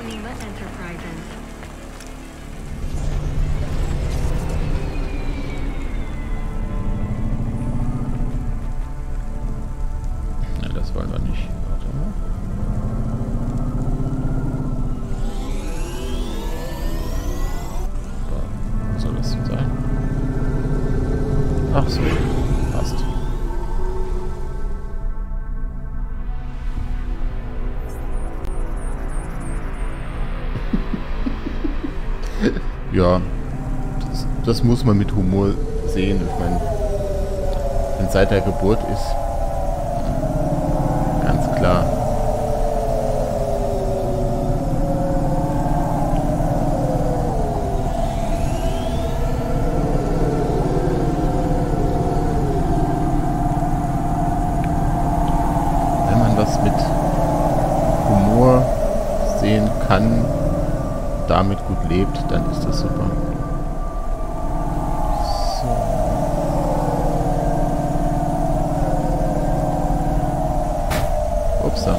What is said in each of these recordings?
Ne, das wollen wir nicht. Warte mal. Was soll das denn sein? Ach so, passt. Ja, das muss man mit Humor sehen. Ich meine, wenn seit der Geburt ist, ganz klar. Wenn man was mit Humor sehen kann, damit gut lebt, dann ist das super. So. Upsa.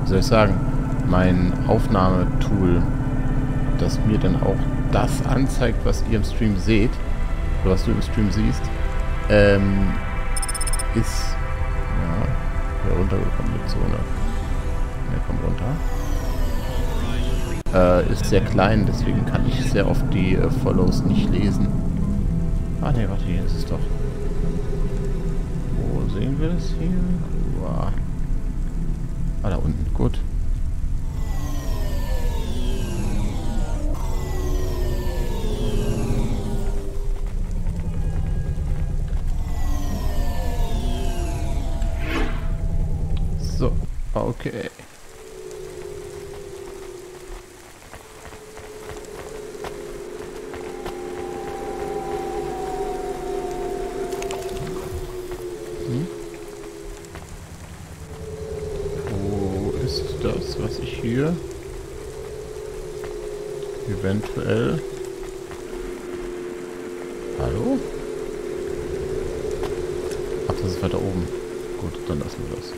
Wie soll ich sagen, mein Aufnahmetool, das mir dann auch das anzeigt, was ihr im Stream seht, oder was du im Stream siehst, ist, ja, hier runtergekommen die Zone. Ne, komm runter. Ist sehr klein, deswegen kann ich sehr oft die Follows nicht lesen. Ah ne, warte, hier ist es doch. Wo sehen wir das hier? Wow. Ah, da unten. Gut. So. Okay. Das, was ich hier eventuell... Hallo? Ach, das ist weiter oben. Gut, dann lassen wir das.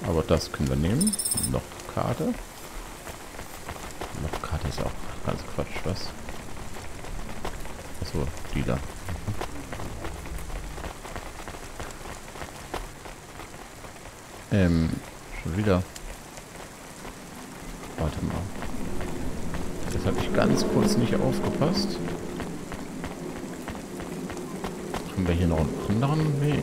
Aber das können wir nehmen. Noch Karte. Noch Karte ist auch ganz Quatsch, was? Achso, die da. Schon wieder. Warte mal. Jetzt habe ich ganz kurz nicht aufgepasst. Haben wir hier noch einen anderen Weg?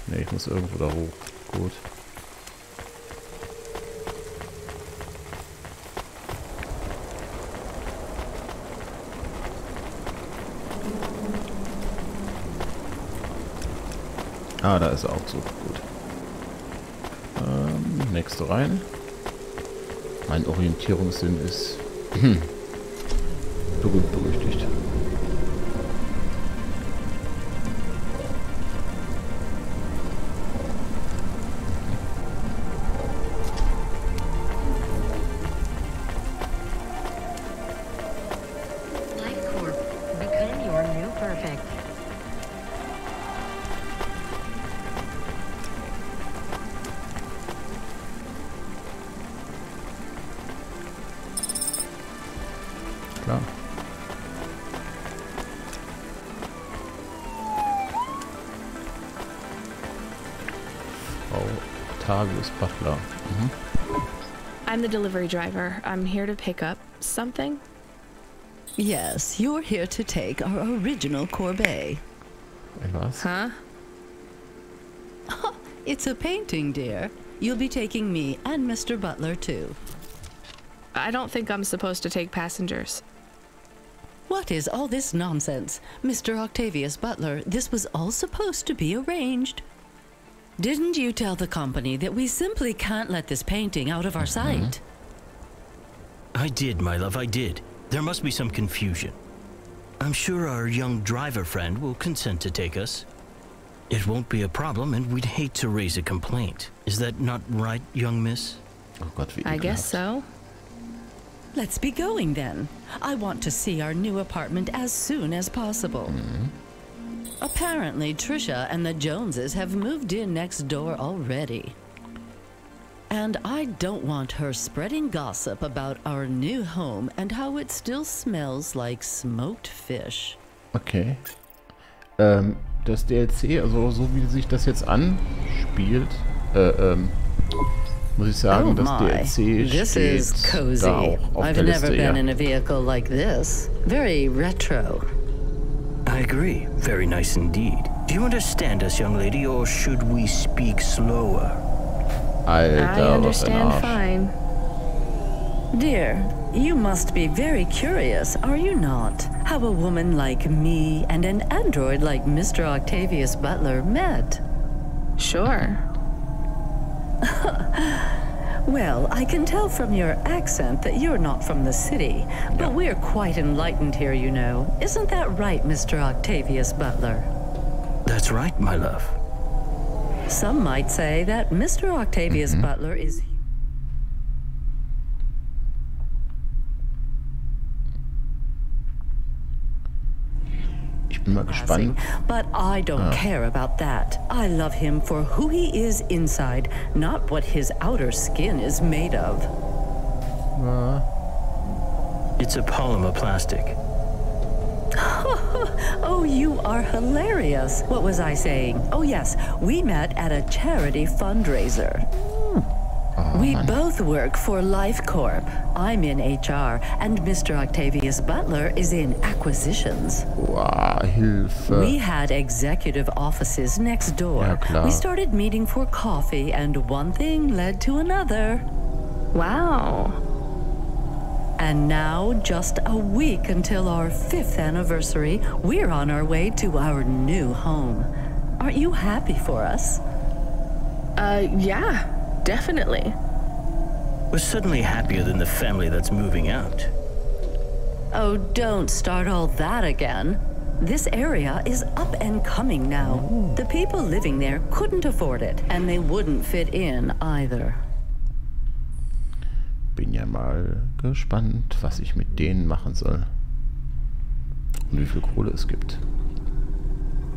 Ne, ich muss irgendwo da hoch. Gut. Ah, da ist er auch so. Gut. Nächste rein. Mein Orientierungssinn ist berühmt berüchtigt. Klar. Octavius Butler. I'm the delivery driver. I'm here to pick up something. Yes, you're here to take our original corbeille. Was? Huh? It's a painting, dear. You'll be taking me and Mr. Butler, too. I don't think I'm supposed to take passengers. What is all this nonsense? Mr. Octavius Butler, this was all supposed to be arranged. Didn't you tell the company that we simply can't let this painting out of our sight? I did, my love, I did. There must be some confusion. I'm sure our young driver friend will consent to take us. It won't be a problem, and we'd hate to raise a complaint. Is that not right, young miss? Oh Gott, wie I guess so. Let's be going then. I want to see our new apartment as soon as possible. Apparently, Trisha and the Joneses have moved in next door already. And I don't want her spreading gossip about our new home and how it still smells like smoked fish. Okay. Das DLC, also so wie sich das jetzt anspielt, muss ich sagen, das DLC This is steht cozy. da auch auf I've der never Liste, ja. been in a vehicle like this. Very retro. I agree. Very nice indeed. Do you understand us, young lady, or should we speak slower? Alter, I was ein understand Arsch. fine. Dear, you must be very curious, are you not? How a woman like me and an android like Mr. Octavius Butler met. Sure. Well, I can tell from your accent that you're not from the city, but we're quite enlightened here, you know. Isn't that right, Mr. Octavius Butler? That's right, my love. Some might say that Mr. Octavius Butler is... Ich bin mal gespannt. But I don't care about that. I love him for who he is inside, not what his outer skin is made of. It's a polymer plastic. Oh, you are hilarious. What was I saying? Oh, yes, we met at a charity fundraiser. We both work for Life Corp. I'm in HR, and Mr. Octavius Butler is in acquisitions. Wow, Hilfe. We had executive offices next door. Ja, klar. We started meeting for coffee, and one thing led to another. Wow. And now, just a week until our 5th anniversary, we're on our way to our new home. Aren't you happy for us? Yeah, definitely. We're suddenly happier than the family that's moving out. Oh, don't start all that again. This area is up and coming now. The people living there couldn't afford it, and they wouldn't fit in either. Bin ja mal gespannt, was ich mit denen machen soll. Und wie viel Kohle es gibt.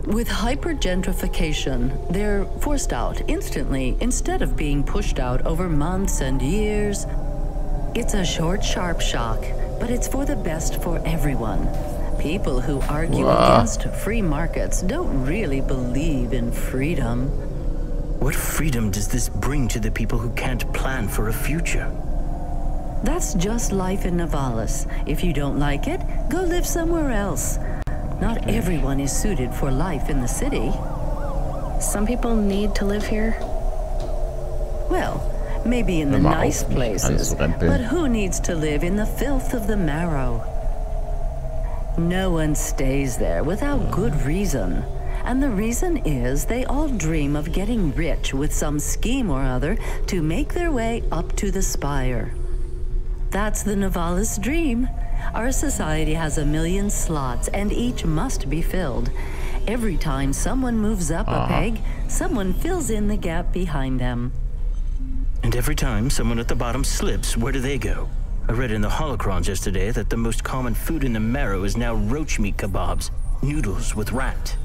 With hypergentrification, they're forced out instantly instead of being pushed out over months and years. It's a short, sharp shock, but it's for the best for everyone. People who argue against free markets don't really believe in freedom. What freedom does this bring to the people who can't plan for a future? That's just life in Navalis. If you don't like it, go live somewhere else. Not everyone is suited for life in the city. Some people need to live here. Well, maybe in the Hör mal nice auf, mich places, anzurempeln. but who needs to live in the filth of the marrow? No one stays there without good reason. And the reason is they all dream of getting rich with some scheme or other to make their way up to the spire. That's the Navalis dream. Our society has 1 million slots, and each must be filled. Every time someone moves up a peg, someone fills in the gap behind them. And every time someone at the bottom slips, where do they go? I read in the holocrons yesterday that the most common food in the marrow is now roach meat kebabs, noodles with rat.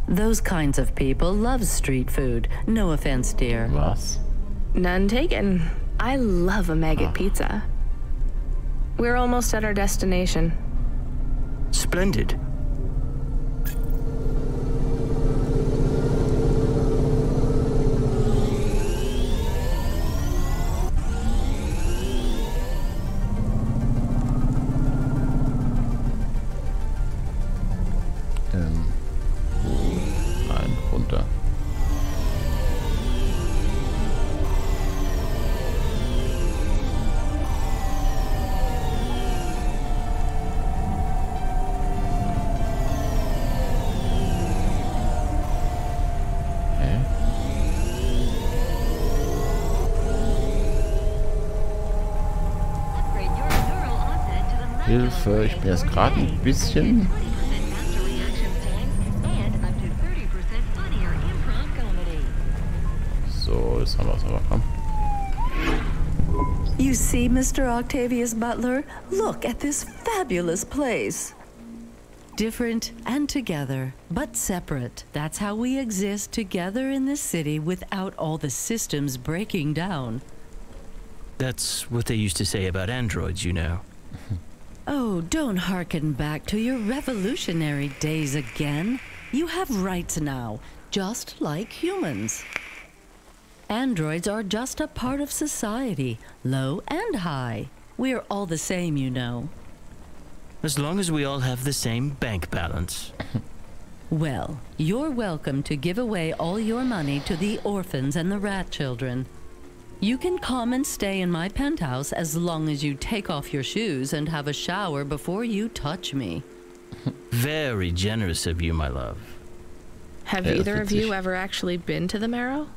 Those kinds of people love street food. No offense, dear. Was? None taken. I love a maggot pizza. We're almost at our destination. Splendid. Nein, runter. Hilfe, ich bin jetzt gerade ein bisschen... So, das haben wir es aber, komm. You see, Mr. Octavius Butler? Look at this fabulous place. Different and together, but separate. That's how we exist together in this city without all the systems breaking down. That's what they used to say about androids, you know. Oh, don't hearken back to your revolutionary days again. You have rights now, just like humans. Androids are just a part of society, low and high. We're all the same, you know. As long as we all have the same bank balance. Well, you're welcome to give away all your money to the orphans and the rat children. You can come and stay in my penthouse as long as you take off your shoes and have a shower before you touch me. Very generous of you, my love. Have either of you ever actually been to the Marrow?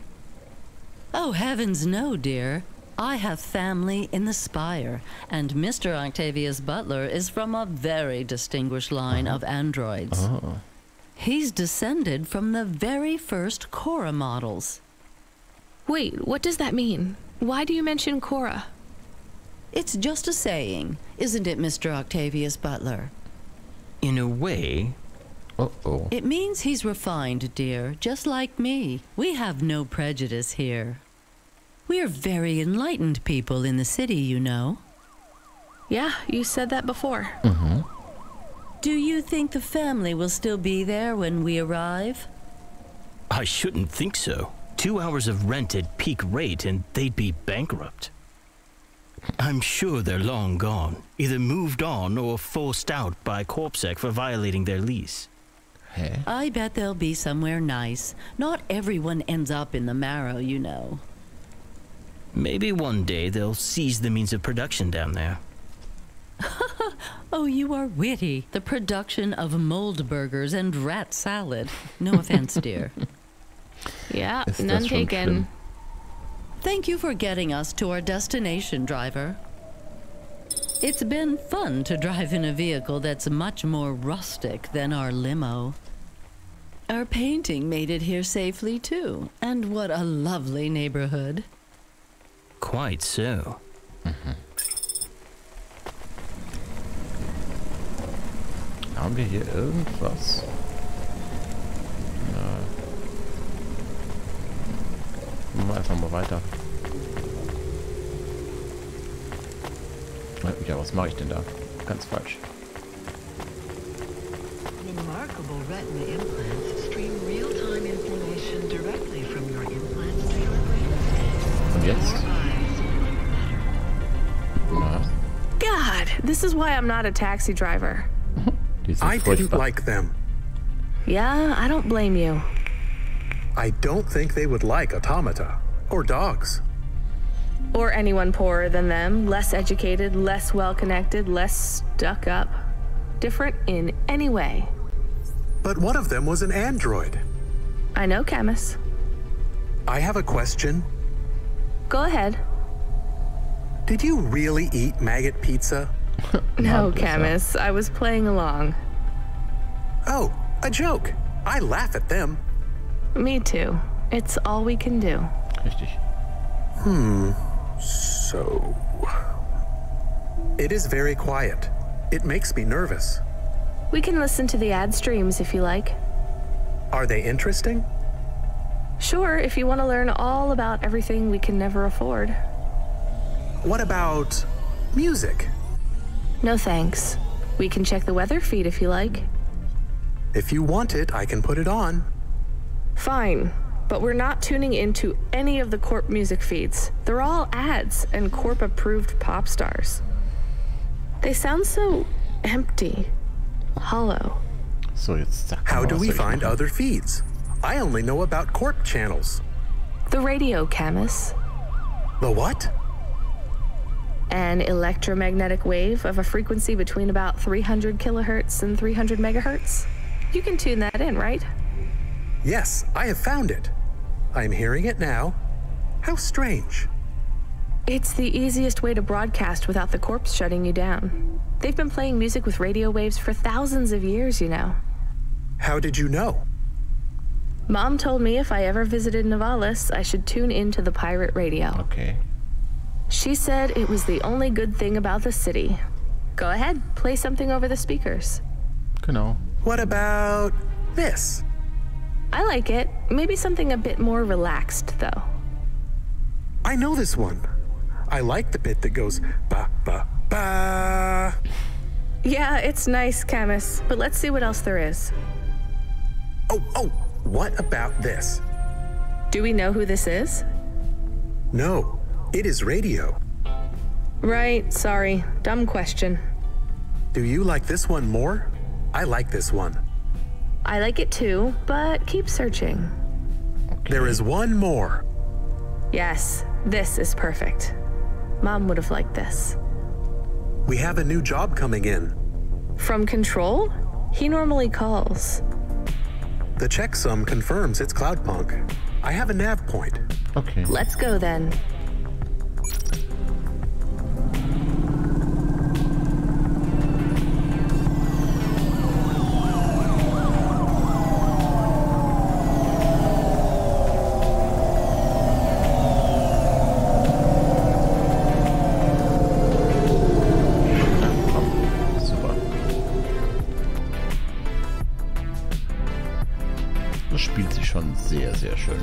Oh, heavens no, dear. I have family in the Spire, and Mr. Octavius Butler is from a very distinguished line of androids. Oh. He's descended from the very first Cora models. Wait, what does that mean? Why do you mention Cora? It's just a saying, isn't it, Mr. Octavius Butler? In a way. Uh-oh. It means he's refined, dear, just like me. We have no prejudice here. We're very enlightened people in the city, you know. Yeah, you said that before. Mm-hmm. Do you think the family will still be there when we arrive? I shouldn't think so. 2 hours of rent at peak rate and they'd be bankrupt. I'm sure they're long gone, either moved on or forced out by Corpsec for violating their lease. Hä? I bet they'll be somewhere nice. Not everyone ends up in the Marrow, you know. Maybe one day they'll seize the means of production down there. Oh, you are witty. The production of mold burgers and rat salad. No offense, dear. Yeah, Ist das none schon taken. schlimm? Thank you for getting us to our destination, driver. It's been fun to drive in a vehicle that's much more rustic than our limo. Our painting made it here safely, too. And what a lovely neighborhood. Quite so. Haben wir hier irgendwas? Ja. Machen wir einfach mal weiter. Ja, was mache ich denn da? Ganz falsch. Remarkable retina implants stream real-time information directly from your implants to your brain. Und jetzt? Na, God, this is why I'm not a taxi driver. die sind I didn't furchtbar. like them. Yeah, I don't blame you. I don't think they would like automata or dogs. Or anyone poorer than them, less educated, less well-connected, less stuck up. Different in any way. But one of them was an android. I know, Camus. I have a question. Go ahead. Did you really eat maggot pizza? No, besser. Camus, I was playing along. Oh, a joke. I laugh at them. Me too. It's all we can do. Richtig. So... It is very quiet. It makes me nervous. We can listen to the ad streams if you like. Are they interesting? Sure, if you want to learn all about everything we can never afford. What about music? No thanks. We can check the weather feed if you like. If you want it, I can put it on. Fine, but we're not tuning into any of the Corp music feeds. They're all ads and Corp-approved pop stars. They sound so empty, hollow. So, jetzt sag How mal, do was we soll ich find machen? other feeds? I only know about Corp channels. The radio, Camus. The what? An electromagnetic wave of a frequency between about 300 kilohertz and 300 megahertz. You can tune that in, right? Yes, I have found it. I'm hearing it now. How strange. It's the easiest way to broadcast without the corpse shutting you down. They've been playing music with radio waves for thousands of years, you know. How did you know? Mom told me if I ever visited Navalis, I should tune into the pirate radio. Okay. She said it was the only good thing about the city. Go ahead, play something over the speakers. Genau. What about this? I like it. Maybe something a bit more relaxed, though. I know this one. I like the bit that goes ba ba ba. Yeah, it's nice, Camus, but let's see what else there is. Oh, what about this? Do we know who this is? No, it is radio. Right, sorry. Dumb question. Do you like this one more? I like this one. I like it too, but keep searching. Okay. There is one more. Yes, this is perfect. Mom would have liked this. We have a new job coming in. From Control? He normally calls. The checksum confirms it's Cloudpunk. I have a nav point. Okay. Let's go then. Das spielt sich schon sehr, sehr schön.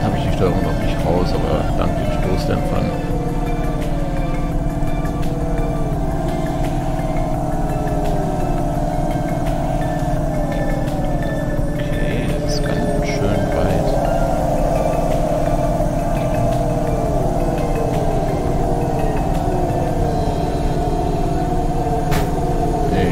Habe ich die Steuerung noch nicht raus, aber dank den Stoßdämpfern. Okay, das ist ganz schön weit. Hey.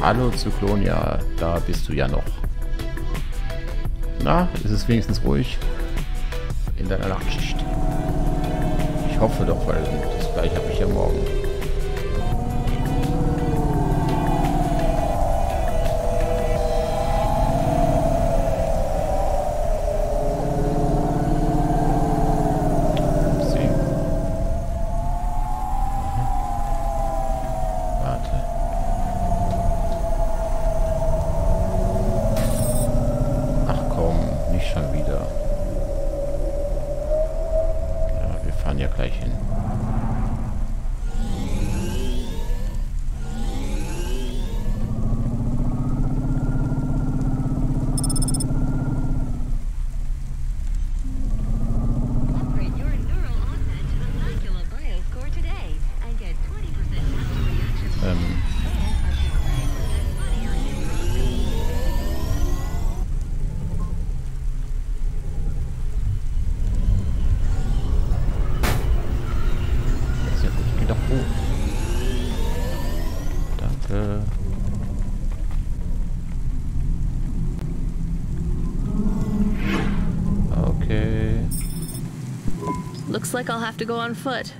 Hallo Zyklonia, da bist du ja noch. Na, ist es wenigstens ruhig in deiner Nachtschicht? Ich hoffe doch, weil das gleiche habe ich ja morgen. Looks like I'll have to go on foot.